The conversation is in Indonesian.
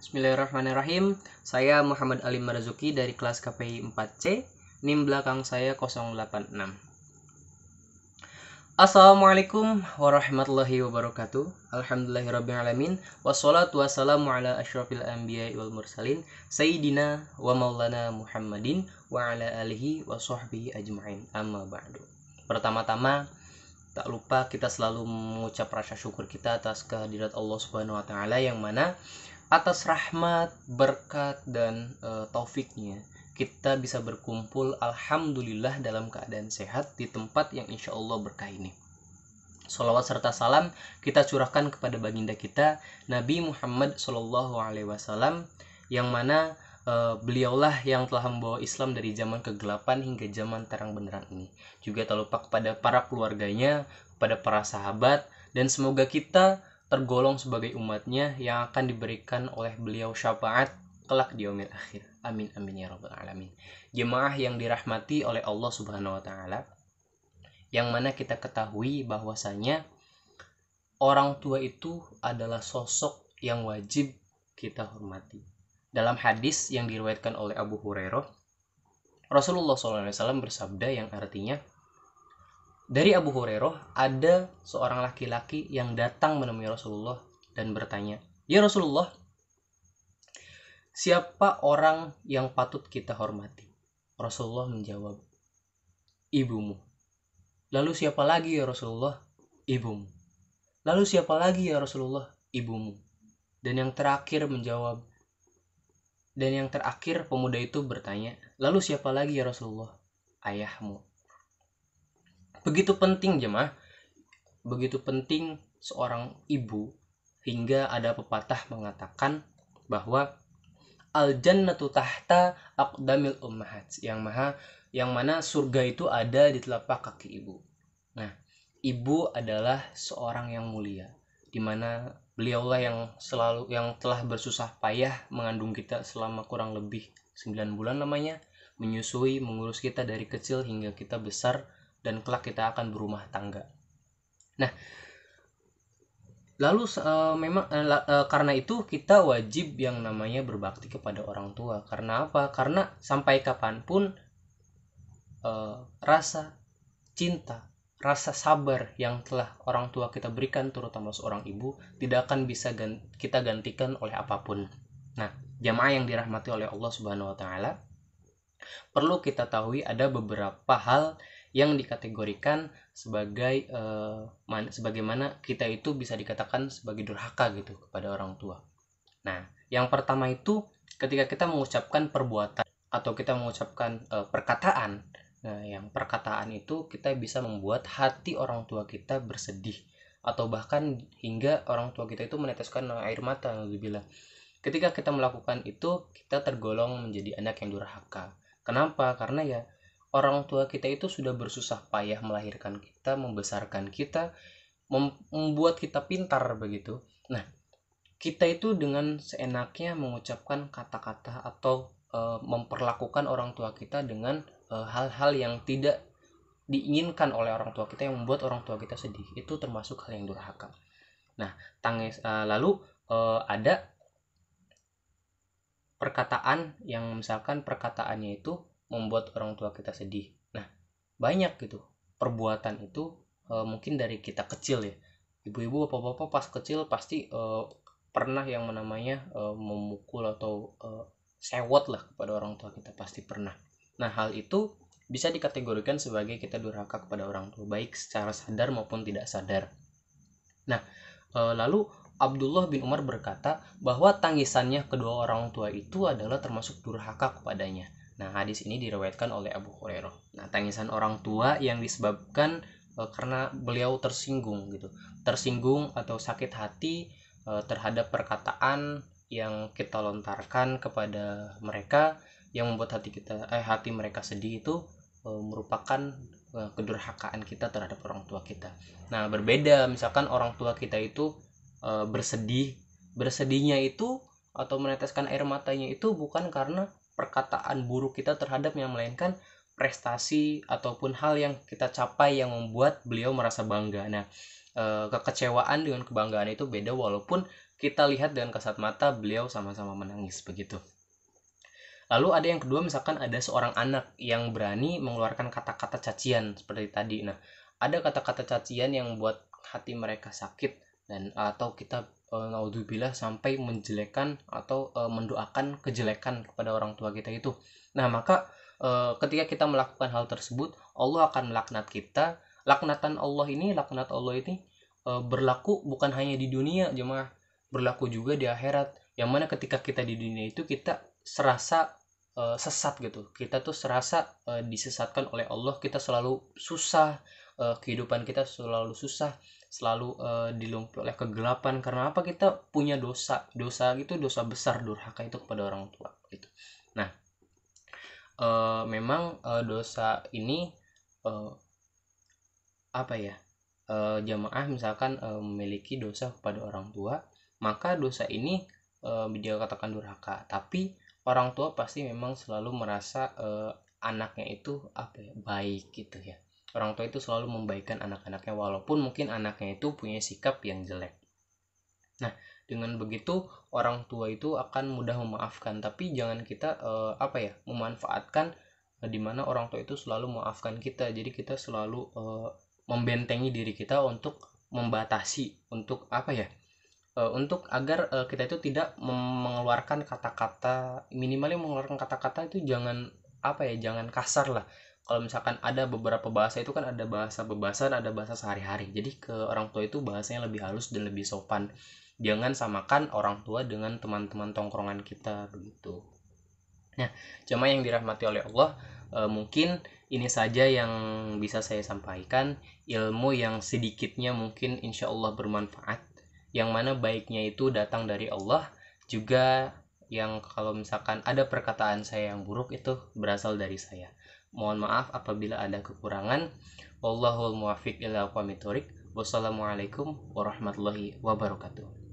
Bismillahirrahmanirrahim. Saya Muhammad Ali Marzuki dari kelas KPI 4C. NIM belakang saya 086. Assalamualaikum warahmatullahi wabarakatuh. Alhamdulillahirrabbilalamin. Wassalatu wassalamu ala asyrafil anbiya wal mursalin Sayyidina wa maulana Muhammadin wa ala alihi wa sahbihi ajma'in. Amma ba'du. Pertama-tama, tak lupa kita selalu mengucap rasa syukur kita atas kehadirat Allah Subhanahu wa taala, yang mana atas rahmat, berkat, dan taufiknya kita bisa berkumpul alhamdulillah dalam keadaan sehat di tempat yang insya Allah berkah ini. Sholawat serta salam kita curahkan kepada baginda kita Nabi Muhammad SAW, yang mana beliaulah yang telah membawa Islam dari zaman kegelapan hingga zaman terang benderang ini. Juga tak lupa kepada para keluarganya, kepada para sahabat, dan semoga kita tergolong sebagai umatnya yang akan diberikan oleh beliau syafaat kelak di yaumil akhir. Amin amin ya rabbal alamin. Jemaah yang dirahmati oleh Allah Subhanahu wa taala, yang mana kita ketahui bahwasanya orang tua itu adalah sosok yang wajib kita hormati. Dalam hadis yang diriwayatkan oleh Abu Hurairah, Rasulullah SAW bersabda yang artinya, dari Abu Hurairah, ada seorang laki-laki yang datang menemui Rasulullah dan bertanya, "Ya Rasulullah, siapa orang yang patut kita hormati?" Rasulullah menjawab, "Ibumu." "Lalu siapa lagi ya Rasulullah?" "Ibumu." "Lalu siapa lagi ya Rasulullah?" "Ibumu." Dan yang terakhir pemuda itu bertanya, "Lalu siapa lagi ya Rasulullah?" "Ayahmu." Begitu penting jemaah, begitu penting seorang ibu, hingga ada pepatah mengatakan bahwa al jannatu tahta aqdamil ummahat, yang mana surga itu ada di telapak kaki ibu. Nah, ibu adalah seorang yang mulia, di mana beliaulah yang telah bersusah payah mengandung kita selama kurang lebih 9 bulan lamanya, menyusui, mengurus kita dari kecil hingga kita besar, dan kelak kita akan berumah tangga. Nah, lalu karena itu kita wajib yang namanya berbakti kepada orang tua. Karena apa? Karena sampai kapanpun rasa cinta, rasa sabar yang telah orang tua kita berikan, terutama seorang ibu, tidak akan bisa kita gantikan oleh apapun. Nah, jamaah yang dirahmati oleh Allah Subhanahu wa taala, perlu kita tahu ada beberapa hal yang dikategorikan sebagai sebagaimana kita itu bisa dikatakan sebagai durhaka gitu kepada orang tua. Nah, yang pertama itu ketika kita mengucapkan perbuatan atau kita mengucapkan perkataan. Nah, yang perkataan itu kita bisa membuat hati orang tua kita bersedih, atau bahkan hingga orang tua kita itu meneteskan air mata. Ketika kita melakukan itu, kita tergolong menjadi anak yang durhaka. Kenapa? Karena ya orang tua kita itu sudah bersusah payah melahirkan kita, membesarkan kita, membuat kita pintar begitu. Nah, kita itu dengan seenaknya mengucapkan kata-kata atau memperlakukan orang tua kita dengan hal-hal yang tidak diinginkan oleh orang tua kita, yang membuat orang tua kita sedih, itu termasuk hal yang durhaka. Nah, lalu ada perkataan yang misalkan perkataannya itu membuat orang tua kita sedih. Nah, banyak gitu perbuatan itu mungkin dari kita kecil ya. Ibu-ibu, bapak-bapak pas kecil pasti pernah yang namanya memukul atau sewot lah kepada orang tua kita, pasti pernah. Nah, hal itu bisa dikategorikan sebagai kita durhaka kepada orang tua, baik secara sadar maupun tidak sadar. Nah, lalu Abdullah bin Umar berkata bahwa tangisannya kedua orang tua itu adalah termasuk durhaka kepadanya. Nah, hadis ini diriwayatkan oleh Abu Hurairah. Nah, tangisan orang tua yang disebabkan karena beliau tersinggung gitu. Tersinggung atau sakit hati terhadap perkataan yang kita lontarkan kepada mereka, yang membuat hati mereka sedih, itu merupakan kedurhakaan kita terhadap orang tua kita. Nah, berbeda misalkan orang tua kita itu bersedihnya itu atau meneteskan air matanya itu bukan karena perkataan buruk kita terhadapnya, melainkan prestasi ataupun hal yang kita capai yang membuat beliau merasa bangga. Nah, kekecewaan dengan kebanggaan itu beda, walaupun kita lihat dengan kasat mata beliau sama-sama menangis begitu. Lalu ada yang kedua, misalkan ada seorang anak yang berani mengeluarkan kata-kata cacian seperti tadi. Nah, ada kata-kata cacian yang buat hati mereka sakit dan atau kita naudzubillah sampai menjelekan atau mendoakan kejelekan kepada orang tua kita itu. Nah, maka ketika kita melakukan hal tersebut, Allah akan melaknat kita. Laknat Allah ini berlaku bukan hanya di dunia, jemaah, berlaku juga di akhirat. Yang mana ketika kita di dunia itu kita serasa sesat gitu, kita tuh serasa disesatkan oleh Allah, kita selalu susah, kehidupan kita selalu susah, selalu dilumpuhi oleh kegelapan. Karena apa? Kita punya dosa gitu, dosa besar, durhaka itu kepada orang tua gitu. Nah, memang dosa ini apa ya, jamaah misalkan memiliki dosa kepada orang tua, maka dosa ini dia katakan durhaka, tapi orang tua pasti memang selalu merasa anaknya itu apa ya, baik gitu ya. Orang tua itu selalu membaikkan anak-anaknya walaupun mungkin anaknya itu punya sikap yang jelek. Nah, dengan begitu orang tua itu akan mudah memaafkan, tapi jangan kita apa ya, memanfaatkan di mana orang tua itu selalu memaafkan kita. Jadi kita selalu membentengi diri kita untuk membatasi, untuk apa ya, untuk agar kita itu tidak mengeluarkan kata-kata, minimalnya mengeluarkan kata-kata itu jangan apa ya, jangan kasar lah. Kalau misalkan ada beberapa bahasa itu kan ada bahasa bebasan, ada bahasa sehari-hari, jadi ke orang tua itu bahasanya lebih halus dan lebih sopan. Jangan samakan orang tua dengan teman-teman tongkrongan kita begitu. Nah, cuma yang dirahmati oleh Allah, mungkin ini saja yang bisa saya sampaikan, ilmu yang sedikitnya mungkin insya Allah bermanfaat, yang mana baiknya itu datang dari Allah, juga yang kalau misalkan ada perkataan saya yang buruk itu berasal dari saya. Mohon maaf apabila ada kekurangan. Wallahul muwaffiq ila aqwamit thoriq. Wassalamualaikum warahmatullahi wabarakatuh.